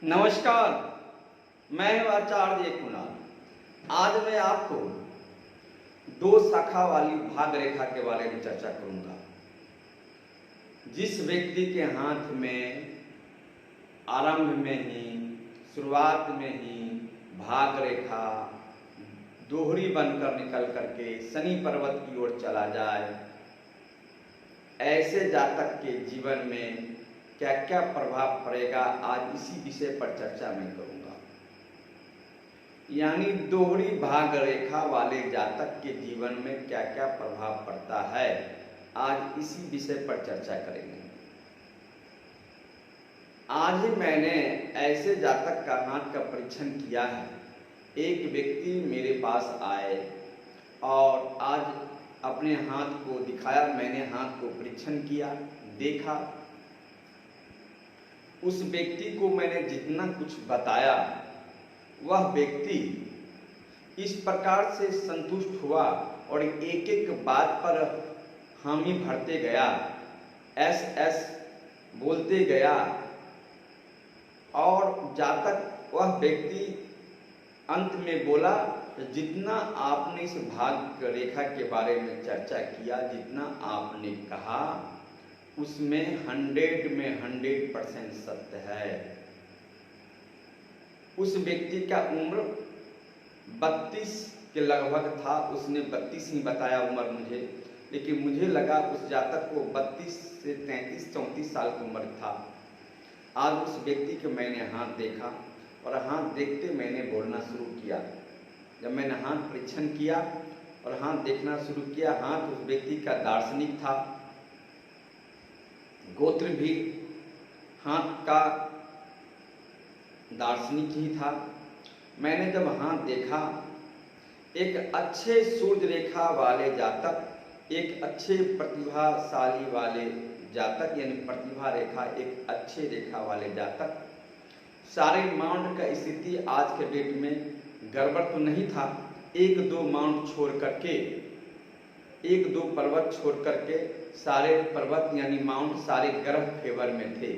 नमस्कार, मैं हूं आचार्य कुणाल। आज मैं आपको दो शाखा वाली भाग रेखा के बारे में चर्चा करूंगा। जिस व्यक्ति के हाथ में आरंभ में ही, शुरुआत में ही भाग रेखा दोहरी बनकर निकल करके शनि पर्वत की ओर चला जाए, ऐसे जातक के जीवन में क्या क्या प्रभाव पड़ेगा, आज इसी विषय पर चर्चा मैं करूंगा। यानी दोहरी भाग रेखा वाले जातक के जीवन में क्या क्या प्रभाव पड़ता है, आज इसी विषय पर चर्चा करेंगे। आज ही मैंने ऐसे जातक का हाथ का परीक्षण किया है। एक व्यक्ति मेरे पास आए और आज अपने हाथ को दिखाया। मैंने हाथ को परीक्षण किया, देखा। उस व्यक्ति को मैंने जितना कुछ बताया, वह व्यक्ति इस प्रकार से संतुष्ट हुआ और एक एक बात पर हामी भरते गया, एस बोलते गया। और जातक वह व्यक्ति अंत में बोला, जितना आपने इस भाग रेखा के बारे में चर्चा किया, जितना आपने कहा, उसमें 100 में 100% सत्य है। उस व्यक्ति का उम्र 32 के लगभग था। उसने 32 ही बताया उम्र मुझे, लेकिन मुझे लगा उस जातक को 32 से 33-34 साल की उम्र था। आज उस व्यक्ति के मैंने हाथ देखा और हाथ देखते मैंने बोलना शुरू किया। जब मैंने हाथ परीक्षण किया और हाथ देखना शुरू किया, हाथ उस व्यक्ति का दार्शनिक था, गोत्र भी हाथ का दार्शनिक ही था। मैंने जब हाथ देखा, एक अच्छे सूर्य रेखा वाले जातक, एक अच्छे प्रतिभाशाली वाले जातक, यानी प्रतिभा रेखा एक अच्छे रेखा वाले जातक। सारे माउंट का स्थिति आज के डेट में गड़बड़ तो नहीं था। 1-2 माउंट छोड़ करके, 1-2 पर्वत छोड़ करके सारे पर्वत यानी माउंट सारे ग्रह फेवर में थे।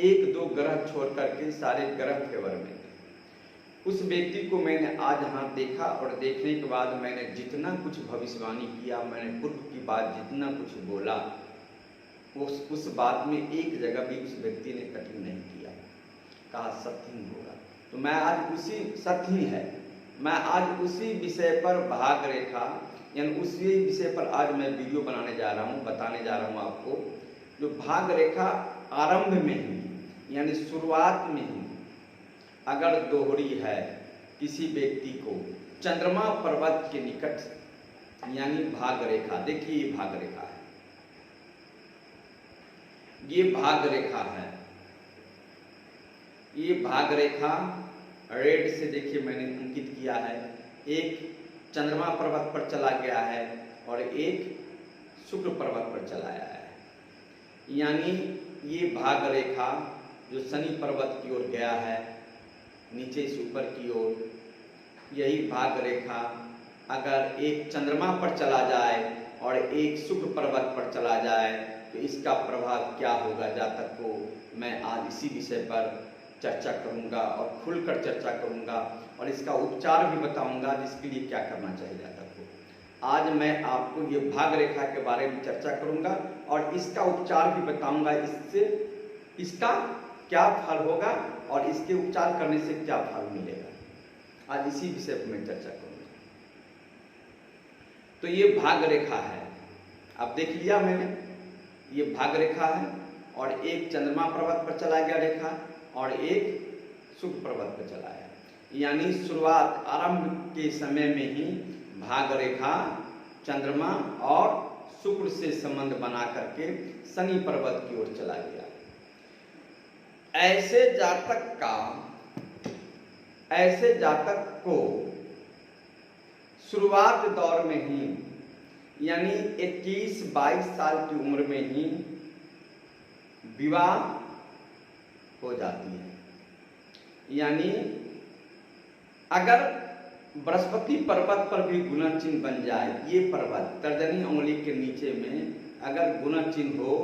1-2 ग्रह छोड़ करके सारे ग्रह फेवर में थे। उस व्यक्ति को मैंने आज हाथ देखा और देखने के बाद मैंने जितना कुछ भविष्यवाणी किया, मैंने पूर्व की बात जितना कुछ बोला, उस बात में एक जगह भी उस व्यक्ति ने कठिन नहीं किया, कहा सत्य ही होगा। तो मैं आज उसी सत्य ही है, मैं आज उसी विषय पर भाग रेखा यानी उसी विषय पर आज मैं वीडियो बनाने जा रहा हूँ, बताने जा रहा हूँ आपको। जो भाग रेखा आरंभ में ही यानी शुरुआत में ही अगर दोहरी है किसी व्यक्ति को, चंद्रमा पर्वत के निकट यानी भाग रेखा, देखिए ये भाग रेखा है, ये भाग रेखा है। ये भाग रेखा रेड से देखिए मैंने अंकित किया है। एक चंद्रमा पर्वत पर चला गया है और एक शुक्र पर्वत पर चला आया है। यानी ये भाग रेखा जो शनि पर्वत की ओर गया है, नीचे से ऊपर की ओर, यही भाग रेखा अगर एक चंद्रमा पर चला जाए और एक शुक्र पर्वत पर चला जाए तो इसका प्रभाव क्या होगा जातक को, मैं आज इसी विषय पर चर्चा करूंगा और खुलकर चर्चा करूंगा और इसका उपचार भी बताऊंगा, जिसके लिए क्या करना चाहिए जातक को। आज मैं आपको ये भाग रेखा के बारे में चर्चा करूंगा और इसका उपचार भी बताऊंगा, इससे इसका क्या फल होगा और इसके उपचार करने से क्या फल मिलेगा। आज इसी विषय पर मैं चर्चा करूंगा। तो ये भाग रेखा है, अब देख लिया मैंने, ये भाग रेखा है और एक चंद्रमा पर्वत पर चला गया रेखा और एक शुक्र पर्वत पर चला आया। यानी शुरुआत आरंभ के समय में ही भाग रेखा चंद्रमा और शुक्र से संबंध बना करके शनि पर्वत की ओर चला गया। ऐसे जातक को शुरुआत दौर में ही यानी 21-22 साल की उम्र में ही विवाह हो जाती है। यानी अगर बृहस्पति पर्वत पर भी गुना चिन्ह बन जाए, ये पर्वत तर्जनी उंगली के नीचे में अगर गुना चिन्ह हो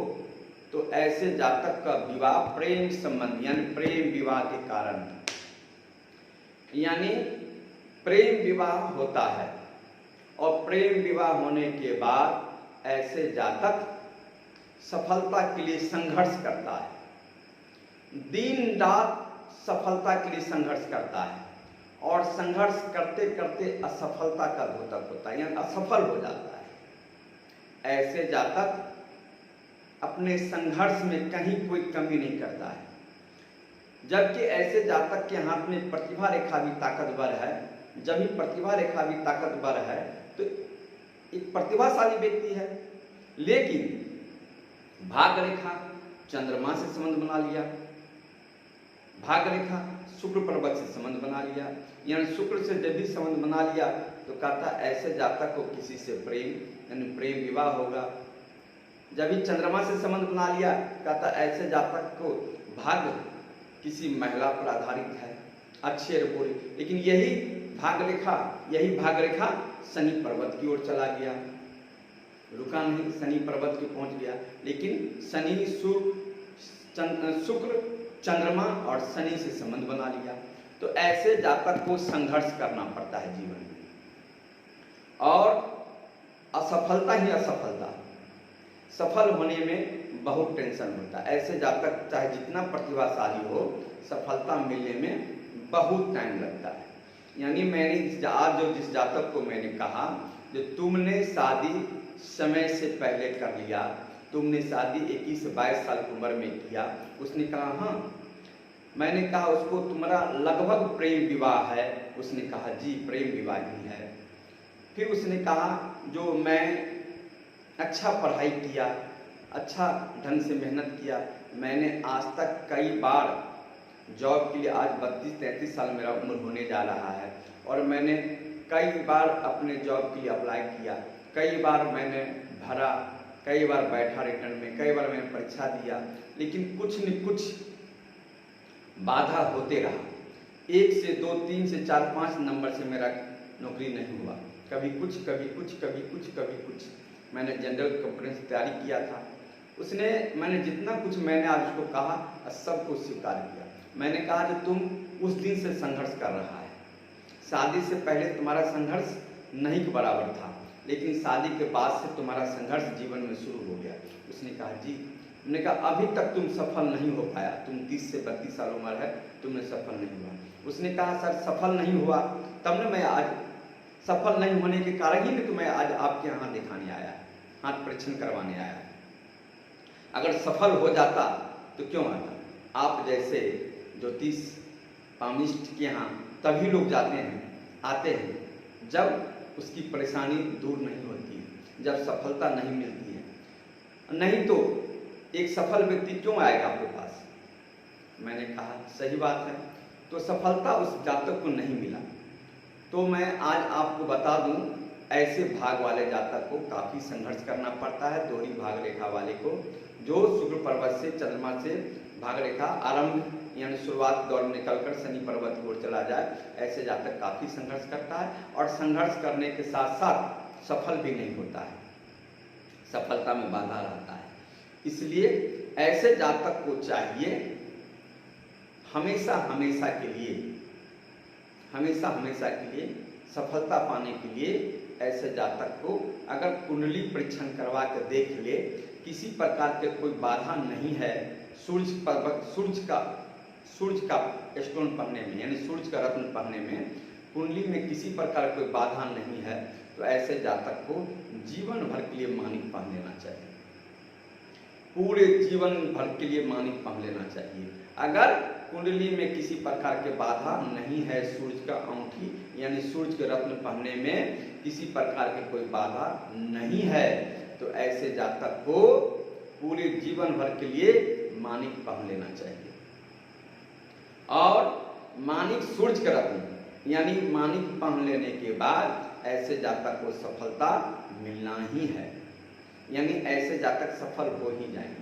तो ऐसे जातक का विवाह प्रेम संबंध यानी प्रेम विवाह के कारण, यानी प्रेम विवाह होता है और प्रेम विवाह होने के बाद ऐसे जातक सफलता के लिए संघर्ष करता है, दिन रात सफलता के लिए संघर्ष करता है और संघर्ष करते करते असफलता का द्योतक होता है, यानी असफल हो जाता है। ऐसे जातक अपने संघर्ष में कहीं कोई कमी नहीं करता है, जबकि ऐसे जातक के हाथ में प्रतिभा रेखा भी ताकतवर है। जब ही प्रतिभा रेखा भी ताकतवर है तो एक प्रतिभाशाली व्यक्ति है, लेकिन भाग रेखा चंद्रमा से संबंध बना लिया, भाग रेखा शुक्र पर्वत से संबंध बना लिया, यानी शुक्र से जब भी संबंध बना लिया तो कहता ऐसे जातक को किसी से प्रेम यानी प्रेम विवाह होगा। जब भी चंद्रमा से संबंध बना लिया कहता ऐसे जातक को भाग्य किसी महिला पर आधारित है, अच्छी और बुरी। लेकिन यही भाग रेखा शनि पर्वत की ओर चला गया, रुका नहीं, शनि पर्वत की पहुंच गया। लेकिन शनि शुक्र चंद्रमा और शनि से संबंध बना लिया, तो ऐसे जातक को संघर्ष करना पड़ता है जीवन में और असफलता ही असफलता, सफल होने में बहुत टेंशन होता है। ऐसे जातक चाहे जितना प्रतिभाशाली हो, सफलता मिलने में बहुत टाइम लगता है। यानी मैंने आज जो जिस जातक को मैंने कहा जो तुमने शादी समय से पहले कर लिया, तुमने शादी 21-22 साल की उम्र में किया, उसने कहा हाँ। मैंने कहा उसको तुम्हारा लगभग प्रेम विवाह है, उसने कहा जी प्रेम विवाह ही है। फिर उसने कहा जो मैं अच्छा पढ़ाई किया, अच्छा ढंग से मेहनत किया, मैंने आज तक कई बार जॉब के लिए, आज 32-33 साल मेरा उम्र होने जा रहा है और मैंने कई बार अपने जॉब के लिए अप्लाई किया, कई बार मैंने भरा, कई बार बैठा रिटर्न में, कई बार मैंने परीक्षा दिया, लेकिन कुछ न कुछ बाधा होते रहा। 1 से 2, 3 से 4, 5 नंबर से मेरा नौकरी नहीं हुआ, कभी कुछ कभी कुछ कभी कुछ कभी कुछ। मैंने जनरल कंपनी से तैयारी किया था, उसने मैंने जितना कुछ मैंने आज उसको कहा सब कुछ स्वीकार किया। मैंने कहा कि तुम उस दिन से संघर्ष कर रहा है, शादी से पहले तुम्हारा संघर्ष नहीं के बराबर था, लेकिन शादी के बाद से तुम्हारा संघर्ष जीवन में शुरू हो गया। उसने कहा जी। मैंने कहा अभी तक तुम सफल नहीं हो पाया, तुम 30 से 32 साल उम्र है, तुमने सफल नहीं हुआ। उसने कहा सर सफल नहीं हुआ तब न मैं आज, सफल नहीं होने के कारण ही तो मैं आज आपके यहाँ दिखाने आया, हाथ परीक्षण करवाने आया। अगर सफल हो जाता तो क्यों आता? आप जैसे ज्योतिष पामिस्ट के यहाँ तभी लोग जाते हैं, आते हैं जब उसकी परेशानी दूर नहीं होती है, जब सफलता नहीं मिलती है। नहीं तो एक सफल व्यक्ति क्यों आएगा आपके पास? मैंने कहा सही बात है। तो सफलता उस जातक को नहीं मिला, तो मैं आज आपको बता दूं ऐसे भाग वाले जातक को काफ़ी संघर्ष करना पड़ता है। दोहरी भाग रेखा वाले को, जो शुक्र पर्वत से चंद्रमा से भाग रेखा आरंभ यानी शुरुआत दौर में निकलकर शनि पर्वत की ओर चला जाए, ऐसे जातक काफ़ी संघर्ष करता है और संघर्ष करने के साथ साथ सफल भी नहीं होता है, सफलता में बाधा रहता है। इसलिए ऐसे जातक को चाहिए हमेशा हमेशा के लिए सफलता पाने के लिए ऐसे जातक को अगर कुंडली परीक्षण करवा कर देख ले, किसी प्रकार के कोई बाधा नहीं है, सूर्य का स्टोन पहनने में यानी सूर्य का रत्न पहनने में कुंडली में किसी प्रकार कोई बाधा नहीं है, तो ऐसे जातक को जीवन भर के लिए मानिक पहन लेना चाहिए, पूरे जीवन भर के लिए मानिक पहन लेना चाहिए। अगर कुंडली में किसी प्रकार के बाधा नहीं है, सूर्य का अंगूठी यानी सूर्य के रत्न पहनने में किसी प्रकार की कोई बाधा नहीं है, तो ऐसे जातक को पूरे जीवन भर के लिए मानिक पहन लेना चाहिए। और मानिक सूर्य का रत्न यानी मानिक पहन लेने के बाद ऐसे जातक को सफलता मिलना ही है, यानी ऐसे जातक सफल हो ही जाएंगे।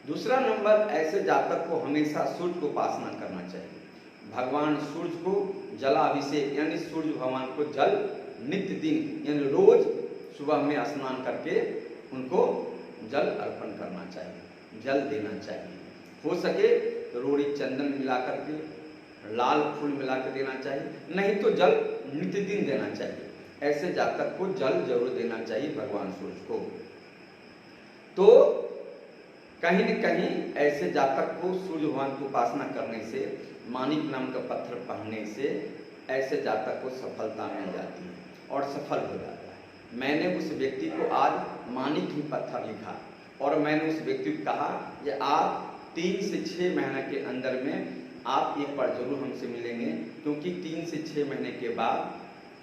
दूसरा नंबर, ऐसे जातक को हमेशा सूर्य को उपासना करना चाहिए। भगवान सूर्य को जलाभिषेक यानी सूर्य भगवान को जल नित्य दिन यानी रोज सुबह में स्नान करके उनको जल अर्पण करना चाहिए। जल देना चाहिए। हो सके तो रोड़ी चंदन मिला करके, लाल फूल मिला कर देना चाहिए, नहीं तो जल नित्य दिन देना चाहिए। ऐसे जातक को जल जरूर देना चाहिए भगवान सूर्य को। तो कहीं न कहीं ऐसे जातक को सूर्य भगवान की उपासना करने से, माणिक नाम का पत्थर पहनने से ऐसे जातक को सफलता मिल जाती है और सफल हो जाता है। मैंने उस व्यक्ति को आज माणिक ही पत्थर लिखा और मैंने उस व्यक्ति को कहा कि आप 3 से 6 महीने के अंदर में आप एक बार जरूर हमसे मिलेंगे, क्योंकि 3 से 6 महीने के बाद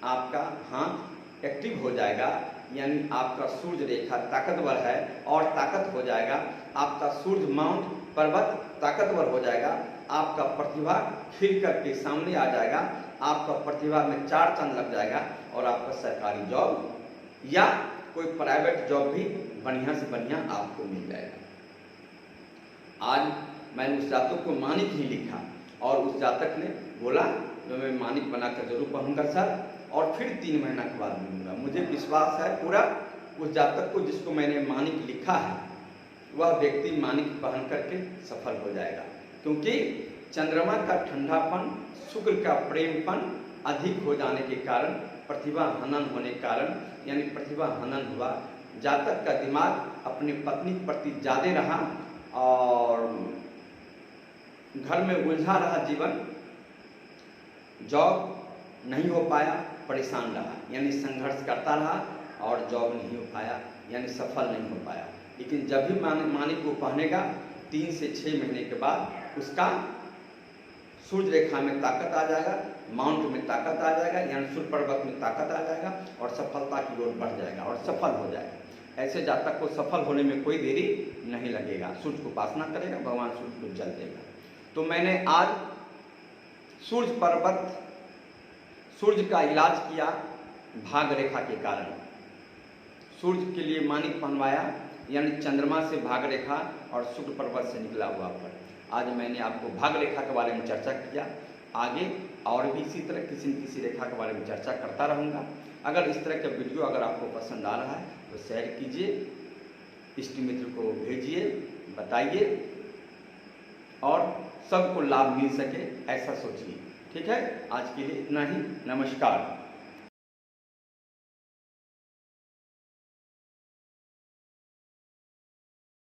आपका हाथ एक्टिव हो जाएगा, यानी आपका सूर्य रेखा ताकतवर है और ताकत हो जाएगा। आपका सूर्य माउंट पर्वत ताकतवर हो जाएगा। आपका प्रतिभा खिल करके सामने आ जाएगा। आपका प्रतिभा में 4 चांद लग जाएगा और आपका सरकारी जॉब या कोई प्राइवेट जॉब भी बढ़िया से बढ़िया आपको मिल जाएगा। आज मैंने उस जातक को माणिक ही लिखा और उस जातक ने बोला मैं माणिक बनाकर जरूर पहनूंगा सर, और फिर 3 महीना के बाद मिलूंगा। मुझे विश्वास है पूरा उस जातक को जिसको मैंने माणिक लिखा है, वह व्यक्ति माणिक पहन करके सफल हो जाएगा, क्योंकि चंद्रमा का ठंडापन, शुक्र का प्रेमपन अधिक हो जाने के कारण, प्रतिभा हनन होने के कारण, यानी प्रतिभा हनन हुआ, जातक का दिमाग अपनी पत्नी के प्रति ज्यादा रहा और घर में उलझा रहा जीवन, जॉब नहीं हो पाया, परेशान रहा, यानी संघर्ष करता रहा और जॉब नहीं हो पाया, यानी सफल नहीं हो पाया। लेकिन जब भी माणिक को पहनेगा 3 से 6 महीने के बाद उसका सूर्य रेखा में ताकत आ जाएगा, माउंट में ताकत आ जाएगा, यानी सूर्य पर्वत में ताकत आ जाएगा और सफलता की ओर बढ़ जाएगा और सफल हो जाएगा। ऐसे जातक को सफल होने में कोई देरी नहीं लगेगा। सूर्य को उपासना करेगा, भगवान सूर्य को जल देगा। तो मैंने आज सूर्य पर्वत, सूर्य का इलाज किया भाग रेखा के कारण। सूर्य के लिए माणिक पहनवाया, यानी चंद्रमा से भाग रेखा और शुक्र पर्वत से निकला हुआ पर। आज मैंने आपको भाग रेखा के बारे में चर्चा किया। आगे और भी इसी तरह किसी न किसी रेखा के बारे में चर्चा करता रहूँगा। अगर इस तरह का वीडियो अगर आपको पसंद आ रहा है तो शेयर कीजिए, इष्ट मित्र को भेजिए, बताइए और सबको लाभ मिल सके ऐसा सोचिए। ठीक है, आज के लिए इतना ही। नमस्कार।